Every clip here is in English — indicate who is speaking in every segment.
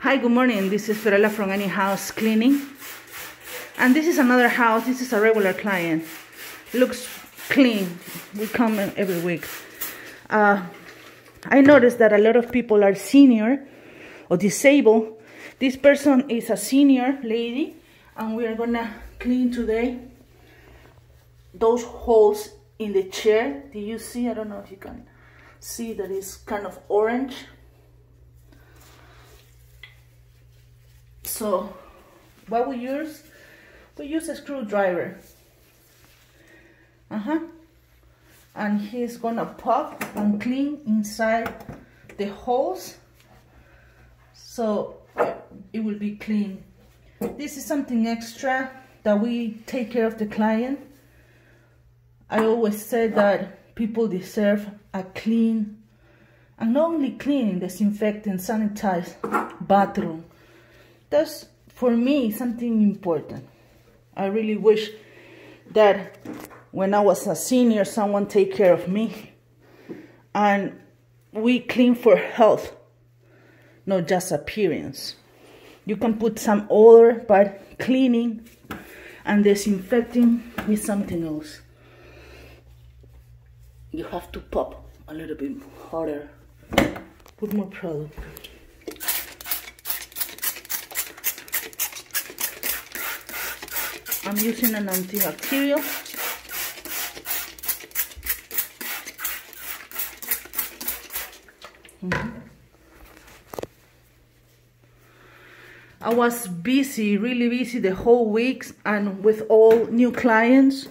Speaker 1: Hi, good morning. This is Fiorella from Any House Cleaning. And this is another house. This is a regular client. Looks clean. We come in every week. I noticed that a lot of people are senior or disabled. This person is a senior lady, and we are gonna clean today those holes in the chair. Do you see? I don't know if you can see that it's kind of orange. So what we use a screwdriver. And he's gonna pop and clean inside the holes so it will be clean. This is something extra that we take care of the client. I always say that people deserve a clean, and not only clean, disinfecting, sanitized bathroom. That's, for me, something important. I really wish that when I was a senior, someone take care of me. And we clean for health, not just appearance. You can put some odor, but cleaning and disinfecting is something else. You have to pop a little bit harder. Put more product. I'm using an antibacterial. I was busy, really busy the whole week, and with all new clients,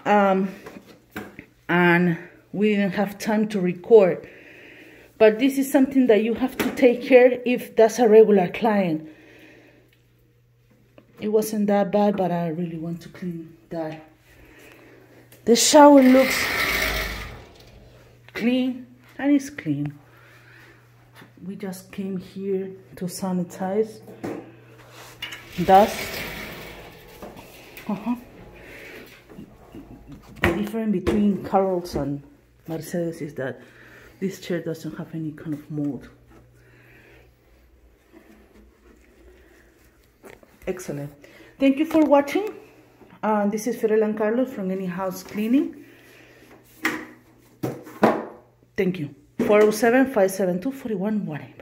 Speaker 1: and we didn't have time to record. But this is something that you have to take care if that's a regular client. It wasn't that bad, but I really want to clean that. The shower looks clean, and it's clean. We just came here to sanitize dust. The difference between Carol's and Mercedes is that this chair doesn't have any kind of mold. Excellent. Thank you for watching. This is Fiorella and Carlos from Any House Cleaning. Thank you. 407-572-4118.